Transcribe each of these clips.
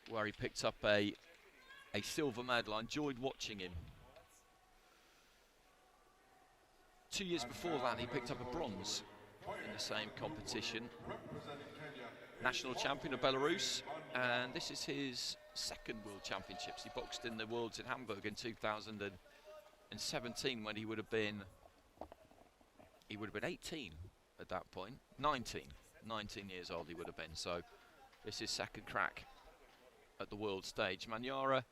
where he picked up a silver medal. I enjoyed watching him. 2 years before that, he picked up a bronze in the same competition. National champion of Belarus, and this is his second World Championships. He boxed in the Worlds in Hamburg in 2017 when he would have been 18 at that point. 19 years old he would have been. So this is second crack at the world stage. MANYARA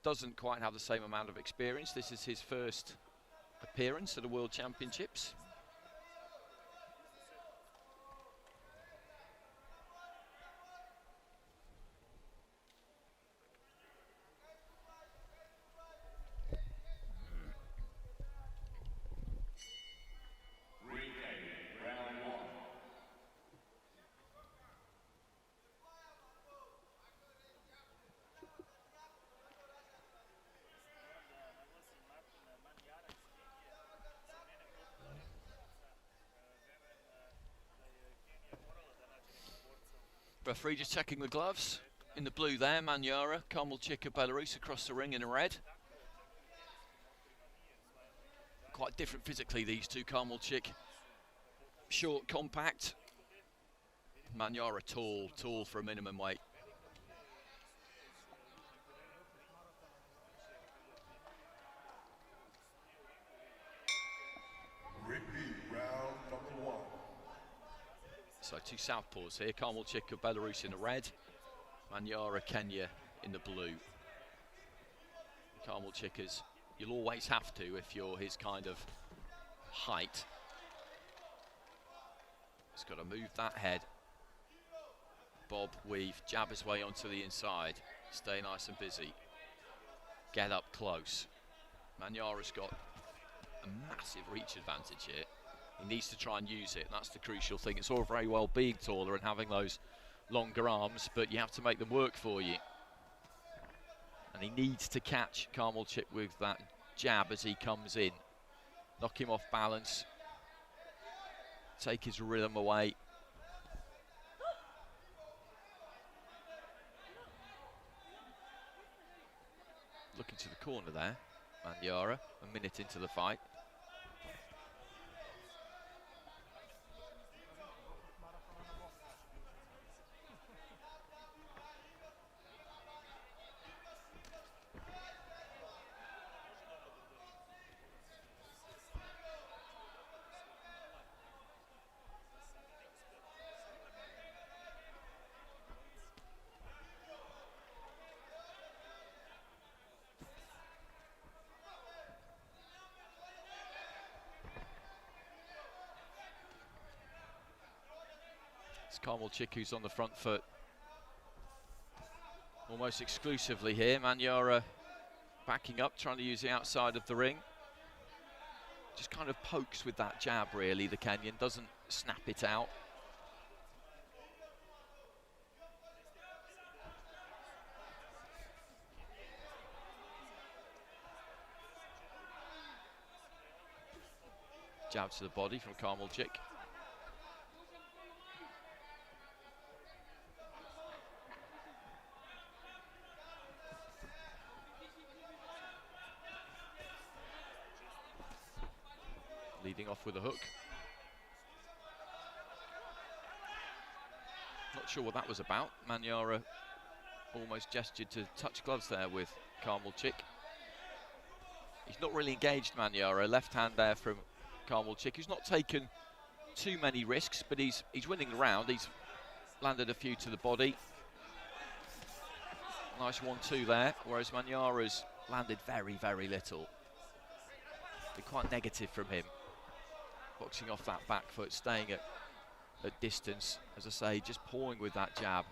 doesn't quite have the same amount of experience. This is his first appearance at the World Championships. Referee just checking the gloves. In the blue there, MANYARA, KARMILCHYK of Belarus across the ring in red. Quite different physically, these two. KARMILCHYK, short, compact. MANYARA, tall for a minimum weight. So two southpaws here, KARMILCHYK of Belarus in the red, MANYARA, Kenya in the blue. KARMILCHYK, as you'll always have to if you're his kind of height. He's got to move that head. Bob, weave, jab his way onto the inside. Stay nice and busy. Get up close. MANYARA's got a massive reach advantage here. He needs to try and use it. That's the crucial thing. It's all very well being taller and having those longer arms, but you have to make them work for you. And he needs to catch KARMILCHYK with that jab as he comes in. Knock him off balance. Take his rhythm away. Looking to the corner there, MANYARA, a minute into the fight. KARMILCHYK who's on the front foot almost exclusively here. MANYARA backing up, trying to use the outside of the ring. Just kind of pokes with that jab, really, the Kenyan. Doesn't snap it out. Jab to the body from KARMILCHYK. Leading off with a hook. Not sure what that was about. MANYARA almost gestured to touch gloves there with KARMILCHYK. He's not really engaged, MANYARA. Left hand there from KARMILCHYK, who's not taken too many risks, but he's winning the round. He's landed a few to the body. Nice 1-2 there, whereas MANYARA's landed very, very little. Been quite negative from him. Boxing off that back foot, staying at distance, as I say, just pawing with that jab.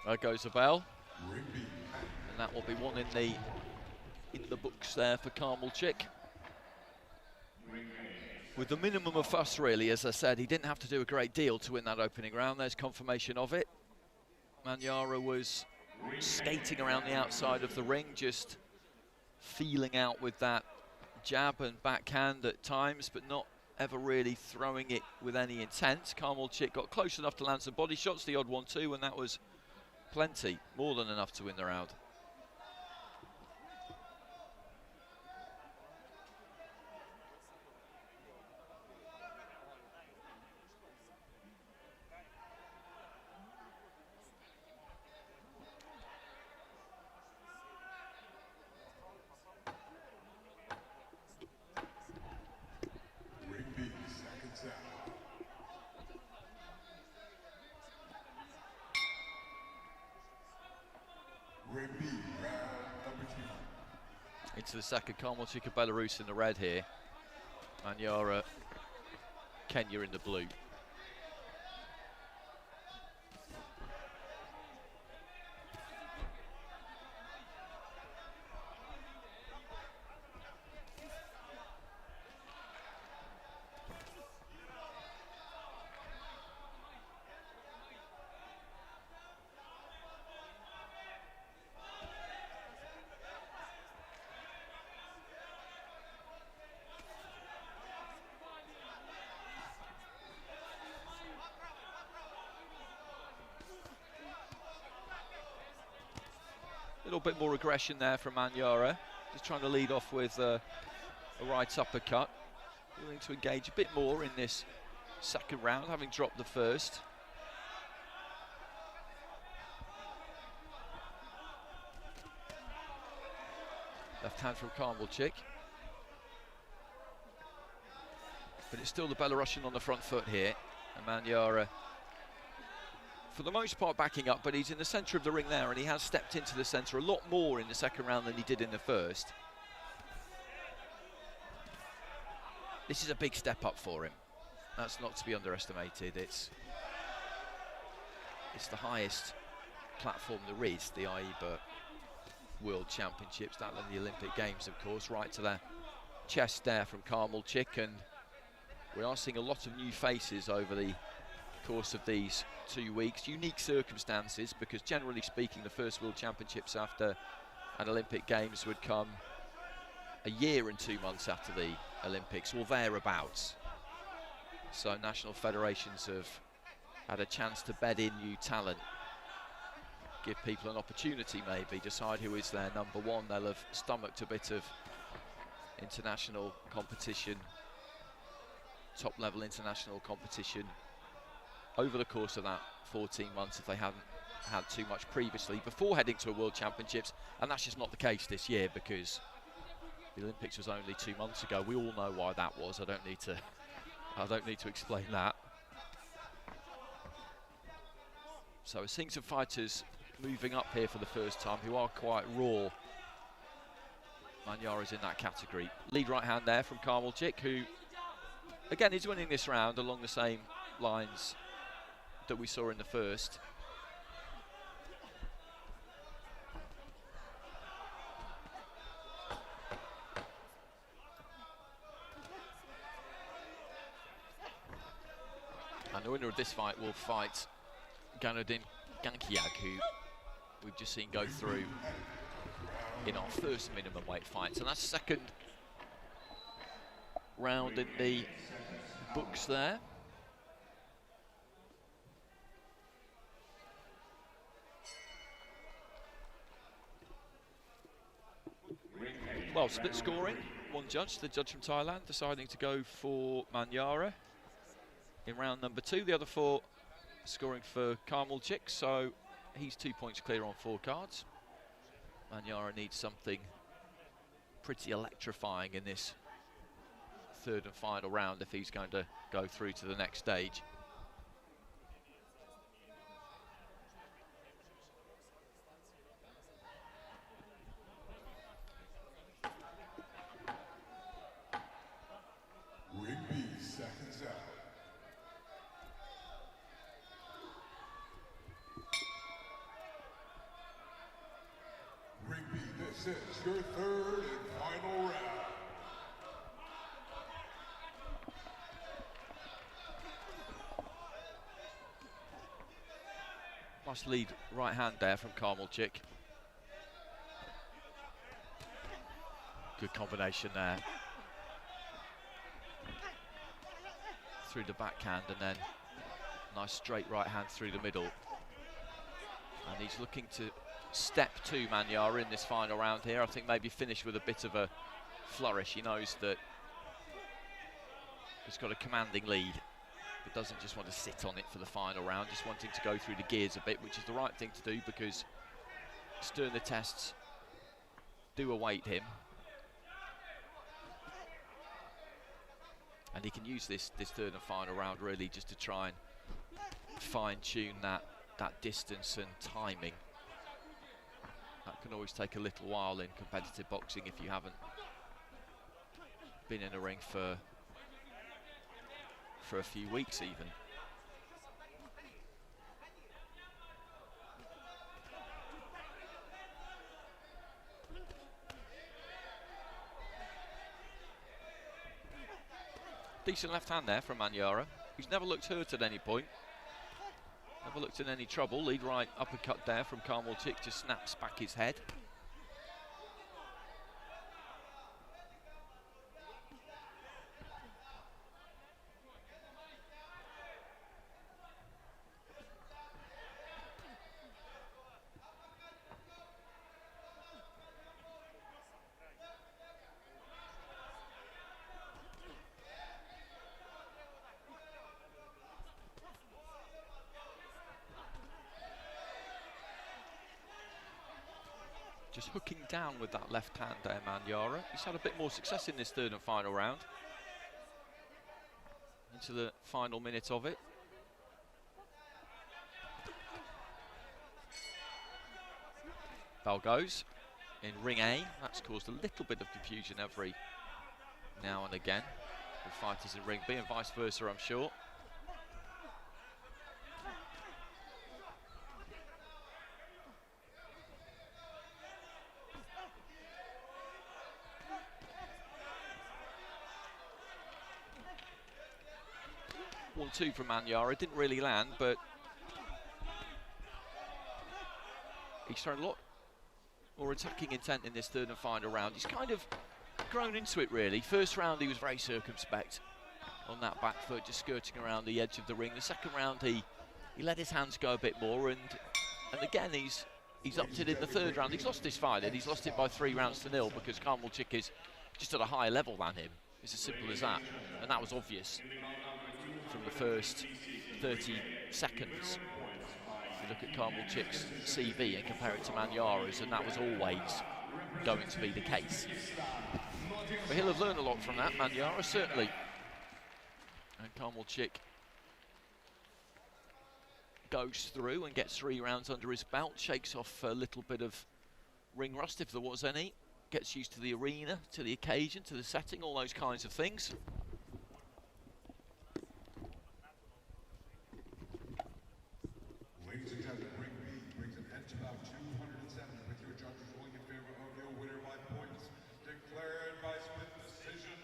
There goes the bell, and that will be one in the books there for KARMILCHYK. With the minimum of fuss, really, as I said, he didn't have to do a great deal to win that opening round. There's confirmation of it. MANYARA was skating around the outside of the ring, just feeling out with that jab and backhand at times, but not ever really throwing it with any intent. KARMILCHYK got close enough to land some body shots, the odd one too, and that was plenty, more than enough to win the round. Into the second, KARMILCHYK of Belarus in the red here. MANYARA, Kenya in the blue. A little bit more aggression there from MANYARA, just trying to lead off with a right uppercut. Willing to engage a bit more in this second round, having dropped the first. Left hand from KARMILCHYK. But it's still the Belarusian on the front foot here, and MANYARA for the most part backing up, but he's in the centre of the ring there, and he has stepped into the centre a lot more in the second round than he did in the first. This is a big step up for him. That's not to be underestimated. It's the highest platform there is, the AIBA World Championships, that and the Olympic Games, of course, right to the chest there from KARMILCHYK, and we are seeing a lot of new faces over the course of these 2 weeks. Unique circumstances, because generally speaking the first World Championships after an Olympic Games would come a year and 2 months after the Olympics, or thereabouts. So national federations have had a chance to bed in new talent, give people an opportunity maybe, decide who is their number one. They'll have stomached a bit of international competition, top level international competition over the course of that 14 months if they hadn't had too much previously before heading to a World Championships, and that's just not the case this year because the Olympics was only 2 months ago. We all know why that was. I don't need to explain that. So we're seeing some fighters moving up here for the first time who are quite raw. MANYARA's in that category. Lead right hand there from KARMILCHYK, who again is winning this round along the same lines that we saw in the first. And the winner of this fight will fight Ganodin Gankiag, who we've just seen go through in our first minimum weight fight. So that's the second round in the books there. Well, split scoring, one judge, the judge from Thailand, deciding to go for MANYARA in round number 2. The other 4 scoring for KARMILCHYK, so he's 2 points clear on 4 cards. MANYARA needs something pretty electrifying in this third and final round if he's going to go through to the next stage. This is your third and final round. Nice lead right hand there from KARMILCHYK. Good combination there. Through the backhand and then nice straight right hand through the middle. And he's looking to step to MANYARA in this final round here. I think maybe finish with a bit of a flourish. He knows that he's got a commanding lead, but doesn't just want to sit on it for the final round, just wanting to go through the gears a bit, which is the right thing to do because Stern the tests do await him. And he can use this third and final round really just to try and fine-tune that distance and timing. That can always take a little while in competitive boxing if you haven't been in a ring for a few weeks even. Decent left hand there from MANYARA. He's never looked hurt at any point. Never looked in any trouble. Lead right uppercut there from KARMILCHYK, just snaps back his head. Just hooking down with that left hand there, MANYARA. He's had a bit more success in this third and final round. Into the final minute of it. Bell goes in ring A. That's caused a little bit of confusion every now and again with fighters in ring B and vice versa, I'm sure. One-two from MANYARA, didn't really land, but he's shown a lot more attacking intent in this third and final round. He's kind of grown into it, really. First round, he was very circumspect on that back foot, just skirting around the edge of the ring. The second round, he let his hands go a bit more, and again, he's upped it in the third round. He's lost this fight, and he's lost it by 3 rounds to 0 because KARMILCHYK is just at a higher level than him. It's as simple as that, and that was obvious from the first 30 seconds. If you look at KARMILCHYK's CV and compare it to MANYARA's, and that was always going to be the case. But he'll have learned a lot from that, MANYARA, certainly. And KARMILCHYK goes through and gets 3 rounds under his belt, shakes off a little bit of ring rust if there was any, gets used to the arena, to the occasion, to the setting, all those kinds of things. Ladies and gentlemen, ring B brings an end to bout 207 with your judges ruling in favor of your winner by points, declared by split decision.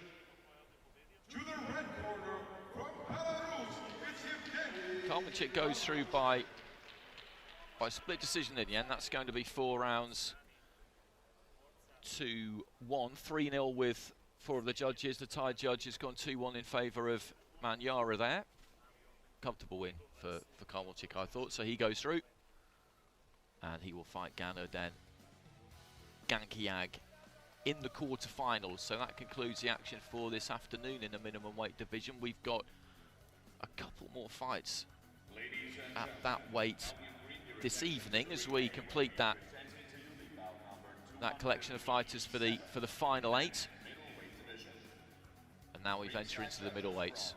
To the red corner from Belarus, it's Yauheni. KARMILCHYK goes through by split decision in the end. That's going to be 4 rounds to 1. 3-0 with 4 of the judges. The tied judge has gone 2-1 in favour of MANYARA there. Comfortable win for KARMILCHYK, I thought. So he goes through, and he will fight Ganodin Gankiag in the quarterfinals. So that concludes the action for this afternoon in the minimum weight division. We've got a couple more fights at that weight this evening as we complete that collection of fighters for the final 8. And now we venture into the middleweights.